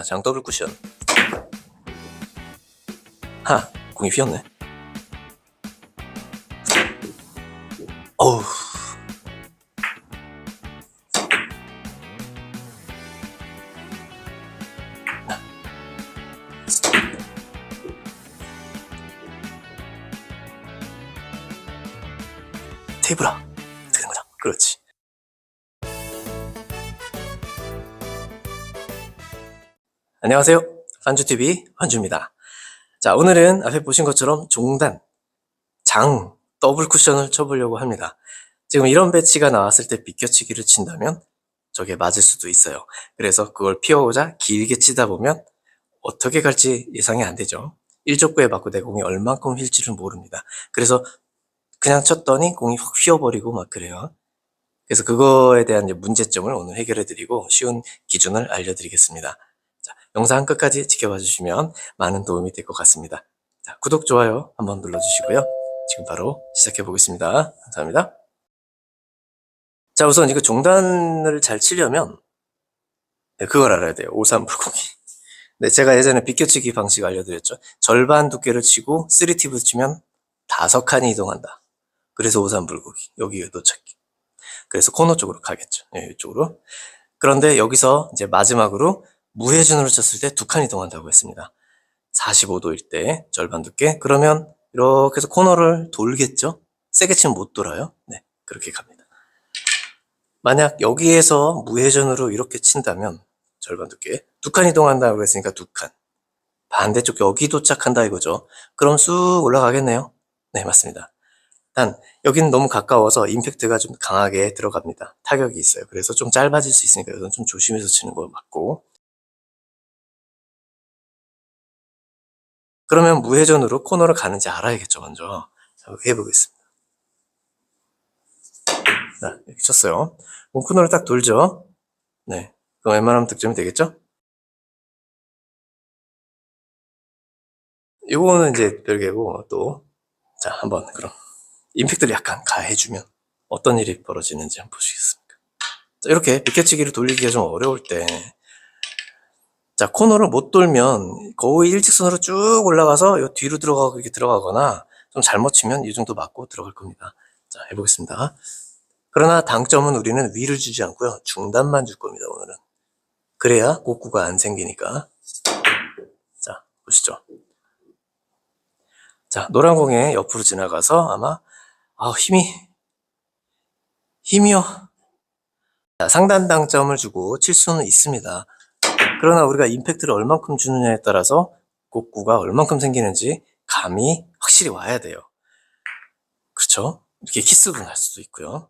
장 더블 쿠션. 공이 휘었네. 어우. 테이블아. 어떻게 된 거죠? 그렇지. 안녕하세요. 환주TV 환주입니다. 자, 오늘은 앞에 보신 것처럼 종단, 장, 더블 쿠션을 쳐보려고 합니다. 지금 이런 배치가 나왔을 때 비껴치기를 친다면 저게 맞을 수도 있어요. 그래서 그걸 피하고자 길게 치다 보면 어떻게 갈지 예상이 안 되죠. 1족구에 맞고 내 공이 얼만큼 휠지를 모릅니다. 그래서 그냥 쳤더니 공이 확 휘어버리고 막 그래요. 그래서 그거에 대한 문제점을 오늘 해결해드리고 쉬운 기준을 알려드리겠습니다. 자, 영상 끝까지 지켜봐 주시면 많은 도움이 될 것 같습니다. 자, 구독, 좋아요 한번 눌러주시고요. 지금 바로 시작해 보겠습니다. 감사합니다. 자, 우선 이거 종단을 잘 치려면 그걸 알아야 돼요. 오삼불고기. 네, 제가 예전에 비껴치기 방식 알려드렸죠. 절반 두께를 치고 3팁을 치면 5칸이 이동한다. 그래서 오삼불고기. 여기에 놓쳤기. 그래서 코너 쪽으로 가겠죠. 네, 이쪽으로. 그런데 여기서 이제 마지막으로 무회전으로 쳤을 때 2칸 이동한다고 했습니다. 45도일 때 절반 두께. 그러면 이렇게 해서 코너를 돌겠죠? 세게 치면 못 돌아요. 네, 그렇게 갑니다. 만약 여기에서 무회전으로 이렇게 친다면 절반 두께 2칸 이동한다고 했으니까 2칸. 반대쪽 여기 도착한다 이거죠. 그럼 쑥 올라가겠네요. 네, 맞습니다. 단 여기는 너무 가까워서 임팩트가 좀 강하게 들어갑니다. 타격이 있어요. 그래서 좀 짧아질 수 있으니까 이건 좀 조심해서 치는 거 맞고. 그러면 무회전으로 코너를 가는지 알아야겠죠, 먼저. 자, 해보겠습니다. 자, 이렇게 쳤어요. 그럼 코너를 딱 돌죠. 네. 그럼 웬만하면 득점이 되겠죠? 이거는 이제 별개고, 또. 자, 한번 그럼. 임팩트를 약간 가해주면 어떤 일이 벌어지는지 한번 보시겠습니까? 자, 이렇게 비껴치기를 돌리기가 좀 어려울 때, 자, 코너를 못 돌면 거의 일직선으로 쭉 올라가서 요 뒤로 들어가고 이렇게 들어가거나 좀 잘못 치면 이 정도 맞고 들어갈 겁니다. 자, 해보겠습니다. 그러나 당점은 우리는 위를 주지 않고요. 중단만 줄 겁니다, 오늘은. 그래야 곡구가 안 생기니까. 자, 보시죠. 자, 노란 공에 옆으로 지나가서 아마, 힘이요. 자, 상단 당점을 주고 칠 수는 있습니다. 그러나 우리가 임팩트를 얼만큼 주느냐에 따라서 곡구가 얼만큼 생기는지 감이 확실히 와야 돼요. 그렇죠? 이렇게 키스로 날 수도 있고요.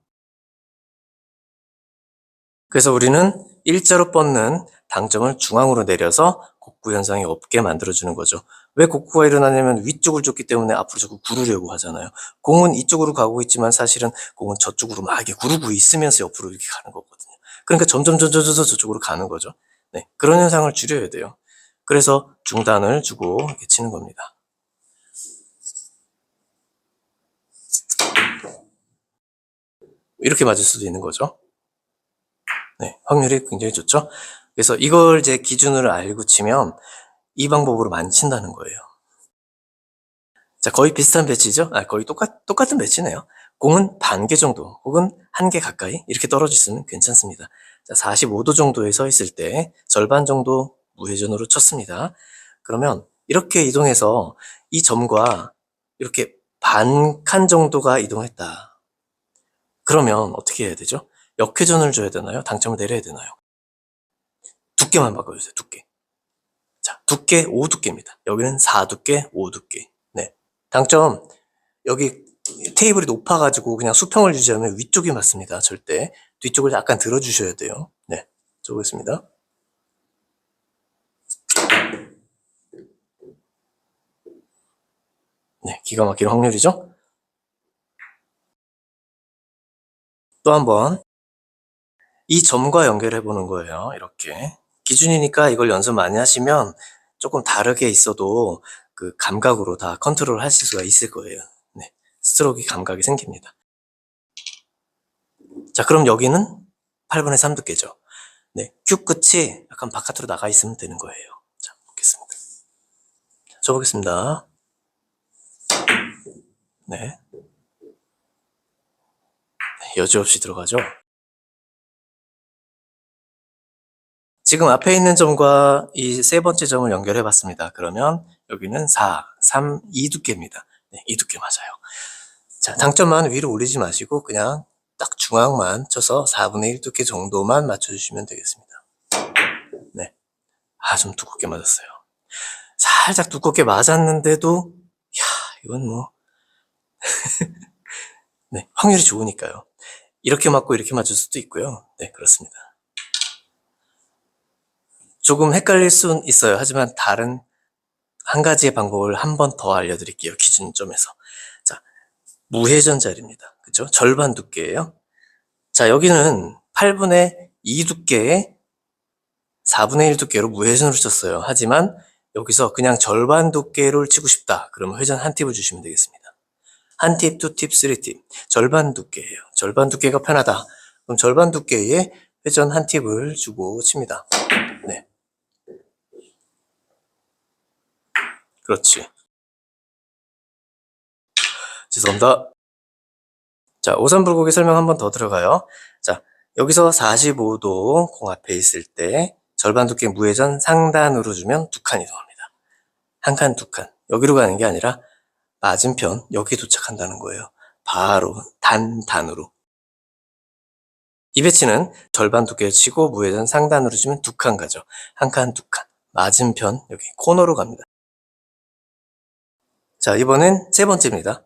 그래서 우리는 일자로 뻗는 당점을 중앙으로 내려서 곡구 현상이 없게 만들어주는 거죠. 왜 곡구가 일어나냐면 위쪽을 줬기 때문에 앞으로 자꾸 구르려고 하잖아요. 공은 이쪽으로 가고 있지만 사실은 공은 저쪽으로 막 이렇게 구르고 있으면서 옆으로 이렇게 가는 거거든요. 그러니까 점점 저쪽으로 가는 거죠. 네, 그런 현상을 줄여야 돼요. 그래서 중단을 주고 이렇게 치는 겁니다. 이렇게 맞을 수도 있는 거죠. 네, 확률이 굉장히 좋죠. 그래서 이걸 이제 기준으로 알고 치면 이 방법으로 많이 친다는 거예요. 자, 거의 비슷한 배치죠? 거의 똑같은 배치네요. 공은 반 개 정도 혹은 1개 가까이 이렇게 떨어졌으면 괜찮습니다. 자, 45도 정도에 서 있을 때 절반 정도 무회전으로 쳤습니다. 그러면 이렇게 이동해서 이 점과 이렇게 반 칸 정도가 이동했다. 그러면 어떻게 해야 되죠? 역회전을 줘야 되나요? 당점을 내려야 되나요? 두께만 바꿔주세요. 두께. 자, 두께 5두께입니다. 여기는 4두께, 5두께. 네. 당점, 여기 테이블이 높아가지고 그냥 수평을 유지하면 위쪽이 맞습니다. 절대. 뒤쪽을 약간 들어주셔야 돼요. 네. 줘보겠습니다. 네. 기가 막히는 확률이죠? 또 한번 이 점과 연결해 보는 거예요. 이렇게. 기준이니까 이걸 연습 많이 하시면 조금 다르게 있어도 그 감각으로 다 컨트롤 하실 수가 있을 거예요. 네. 스트로크 감각이 생깁니다. 자, 그럼 여기는 8분의 3 두께죠. 네, 큐 끝이 약간 바깥으로 나가 있으면 되는 거예요. 자, 보겠습니다. 쳐보겠습니다. 네. 여지없이 들어가죠. 지금 앞에 있는 점과 이 세 번째 점을 연결해 봤습니다. 그러면 여기는 4, 3, 2 두께입니다. 네, 2 두께 맞아요. 자, 당점만 위로 올리지 마시고 그냥 딱 중앙만 쳐서 4분의 1 두께 정도만 맞춰주시면 되겠습니다. 네. 좀 두껍게 맞았어요. 살짝 두껍게 맞았는데도, 이건 뭐, 네, 확률이 좋으니까요. 이렇게 맞고 이렇게 맞을 수도 있고요. 네, 그렇습니다. 조금 헷갈릴 수는 있어요. 하지만 다른 한 가지의 방법을 한 번 더 알려드릴게요. 기준점에서. 자, 무회전 자리입니다. 그죠? 절반 두께예요. 자, 여기는 8분의 2 두께에 4분의 1 두께로 무회전으로 쳤어요. 하지만 여기서 그냥 절반 두께를 치고 싶다. 그러면 회전 한 팁을 주시면 되겠습니다. 한 팁, 두 팁, 쓰리 팁. 절반 두께예요. 절반 두께가 편하다. 그럼 절반 두께에 회전 한 팁을 주고 칩니다. 네. 그렇지. 죄송합니다. 자, 오산불고기 설명 한 번 더 들어가요. 자, 여기서 45도 공 앞에 있을 때 절반 두께 무회전 상단으로 주면 두 칸 이동합니다. 한 칸, 두 칸. 여기로 가는 게 아니라 맞은편 여기 도착한다는 거예요. 바로 단으로. 이 배치는 절반 두께 치고 무회전 상단으로 주면 두 칸 가죠. 한 칸, 두 칸. 맞은편 여기 코너로 갑니다. 자, 이번엔 세 번째입니다.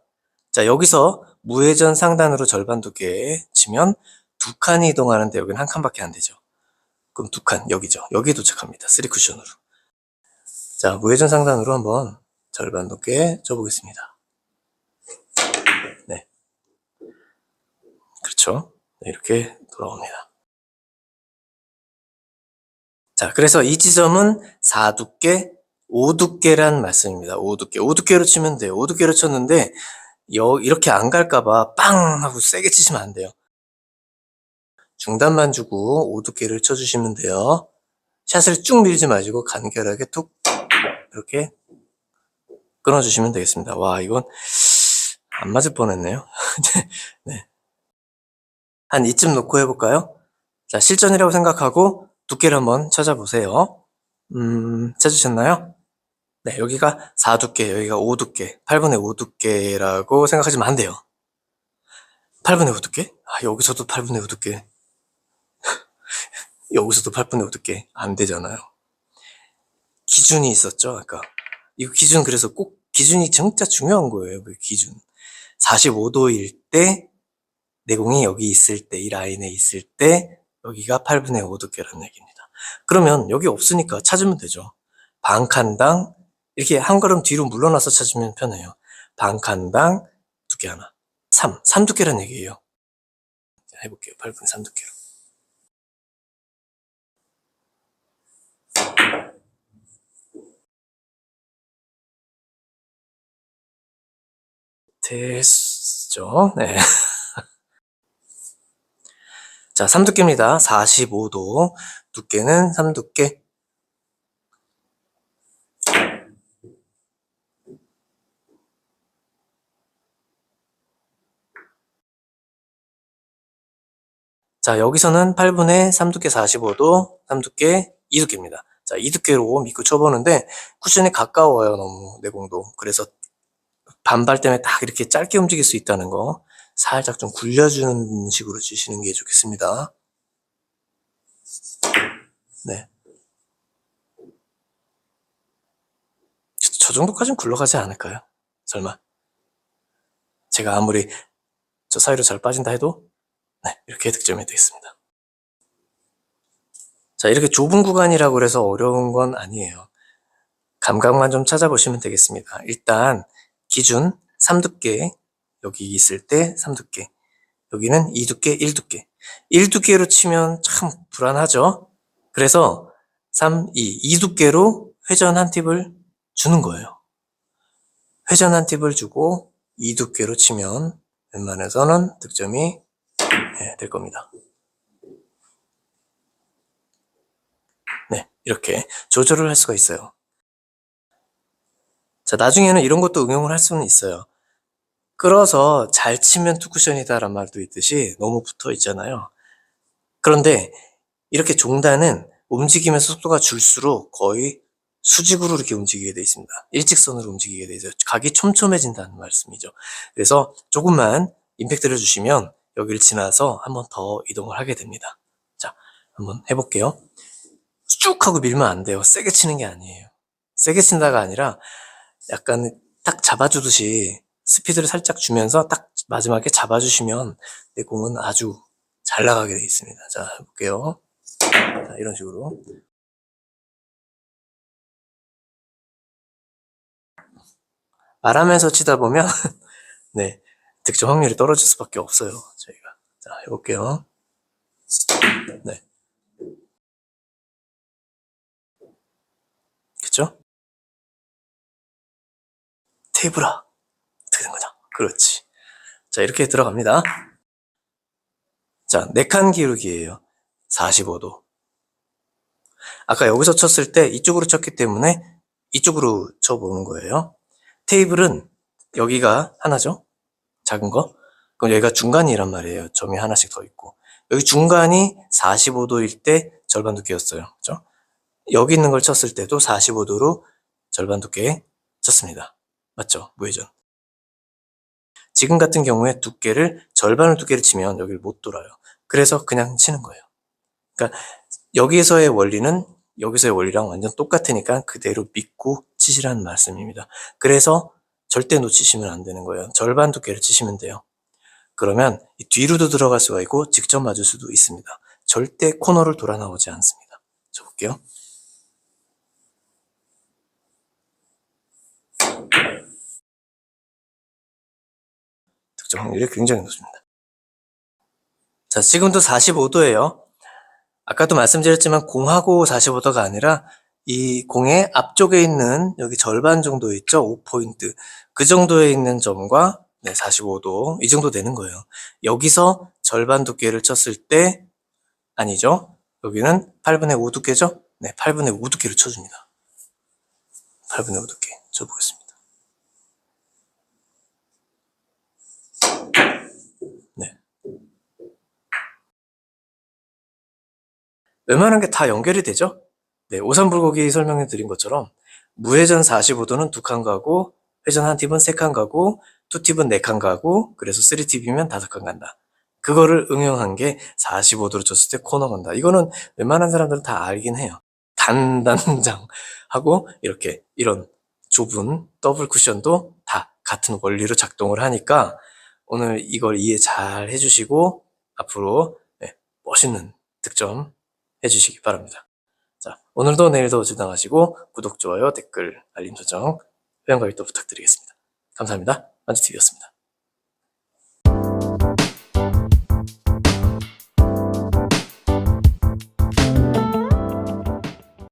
자, 여기서 무회전 상단으로 절반 두께 치면 두 칸이 이동하는데 여기는 한 칸밖에 안 되죠. 그럼 두 칸, 여기죠. 여기 도착합니다. 3쿠션으로. 자, 무회전 상단으로 한번 절반 두께 쳐보겠습니다. 네. 그렇죠. 네, 이렇게 돌아옵니다. 자, 그래서 이 지점은 4두께, 5두께란 말씀입니다. 5두께. 5두께로 치면 돼요. 5두께로 쳤는데, 이렇게 안 갈까봐 빵! 하고 세게 치시면 안 돼요. 중단만 주고 5두께를 쳐주시면 돼요. 샷을 쭉 밀지 마시고 간결하게 툭, 이렇게 끊어주시면 되겠습니다. 와, 이건 안 맞을 뻔했네요. 네. 한 이쯤 놓고 해볼까요? 자, 실전이라고 생각하고 두께를 한번 찾아보세요. 찾으셨나요? 네, 여기가 4두께, 여기가 5두께, 8분의 5두께라고 생각하시면 안 돼요. 8분의 5두께? 여기서도 8분의 5두께. 여기서도 8분의 5두께. 안 되잖아요. 기준이 있었죠, 아까. 이 기준, 그래서 꼭, 기준이 진짜 중요한 거예요, 그 기준. 45도일 때, 내공이 여기 있을 때, 이 라인에 있을 때, 여기가 8분의 5두께라는 얘기입니다. 그러면 여기 없으니까 찾으면 되죠. 반 칸당, 이렇게 한 걸음 뒤로 물러나서 찾으면 편해요. 반 칸당 두께 하나. 3두께란 얘기예요. 해볼게요. 8분의 3두께로. 됐죠? 네. 자, 3두께입니다. 45도. 두께는 3두께. 자, 여기서는 8분의 3두께 45도, 3두께 2두께입니다. 자, 2두께로 믿고 쳐보는데 쿠션에 가까워요, 너무 내공도. 그래서 반발 때문에 딱 이렇게 짧게 움직일 수 있다는 거 살짝 좀 굴려주는 식으로 치시는 게 좋겠습니다. 네. 저 정도까지는 굴러가지 않을까요? 설마. 제가 아무리 저 사이로 잘 빠진다 해도 네, 이렇게 득점이 되겠습니다. 자, 이렇게 좁은 구간이라고 해서 어려운 건 아니에요. 감각만 좀 찾아보시면 되겠습니다. 일단 기준 3두께 여기 있을 때 3두께 여기는 2두께 1두께 1두께로 치면 참 불안하죠. 그래서 3, 2, 2두께로 회전 한 팁을 주는 거예요. 회전 한 팁을 주고 2두께로 치면 웬만해서는 득점이 될 겁니다. 이렇게 조절을 할 수가 있어요. 자, 나중에는 이런 것도 응용을 할 수는 있어요. 끌어서 잘 치면 투쿠션이다라는 말도 있듯이 너무 붙어 있잖아요. 그런데 이렇게 종단은 움직임의 속도가 줄수록 거의 수직으로 이렇게 움직이게 돼 있습니다. 일직선으로 움직이게 돼 있어요. 각이 촘촘해진다는 말씀이죠. 그래서 조금만 임팩트를 주시면 여기를 지나서 한번 더 이동을 하게 됩니다. 자, 한번 해볼게요. 쭉 하고 밀면 안 돼요. 세게 치는 게 아니에요. 세게 친다가 아니라 약간 딱 잡아주듯이 스피드를 살짝 주면서 딱 마지막에 잡아주시면 내 공은 아주 잘 나가게 돼 있습니다. 자, 해볼게요. 자, 이런 식으로. 말하면서 치다 보면 네, 득점 확률이 떨어질 수밖에 없어요. 저희가. 자, 해볼게요. 네. 그쵸? 테이블아. 어떻게 된 거냐? 그렇지. 자, 이렇게 들어갑니다. 자, 4칸 기울기예요. 45도. 아까 여기서 쳤을 때 이쪽으로 쳤기 때문에 이쪽으로 쳐보는 거예요. 테이블은 여기가 하나죠? 작은 거. 그럼 여기가 중간이란 말이에요. 점이 하나씩 더 있고. 여기 중간이 45도일 때 절반 두께였어요. 그죠? 여기 있는 걸 쳤을 때도 45도로 절반 두께 쳤습니다. 맞죠? 무회전. 지금 같은 경우에 절반을 두께를 치면 여기를 못 돌아요. 그래서 그냥 치는 거예요. 그러니까 여기서의 원리는 여기서의 원리랑 완전 똑같으니까 그대로 믿고 치시라는 말씀입니다. 그래서 절대 놓치시면 안 되는 거예요. 절반 두께를 치시면 돼요. 그러면 뒤로도 들어갈 수가 있고 직접 맞을 수도 있습니다. 절대 코너를 돌아 나오지 않습니다. 쳐볼게요. 득점 확률이 굉장히 높습니다. 자, 지금도 45도예요. 아까도 말씀드렸지만 공하고 45도가 아니라 이 공의 앞쪽에 있는 여기 절반 정도 있죠? 5포인트. 그 정도에 있는 점과 45도 이 정도 되는 거예요. 여기서 절반 두께를 쳤을 때 아니죠? 여기는 8분의 5 두께죠? 네, 8분의 5 두께를 쳐줍니다. 8분의 5 두께 쳐보겠습니다. 네. 웬만한 게 다 연결이 되죠? 네, 오삼불고기 설명해 드린 것처럼 무회전 45도는 2칸 가고 회전 한 팁은 3칸 가고 투팁은 4칸 가고 그래서 3팁이면 5칸 간다. 그거를 응용한 게 45도로 쳤을 때 코너 간다. 이거는 웬만한 사람들은 다 알긴 해요. 단단장 하고 이렇게 이런 좁은 더블 쿠션도 다 같은 원리로 작동을 하니까 오늘 이걸 이해 잘 해주시고 앞으로 멋있는 득점 해주시기 바랍니다. 자, 오늘도 내일도 지당하시고 구독, 좋아요, 댓글, 알림 설정, 회원 가입도 부탁드리겠습니다. 감사합니다. 만주TV였습니다.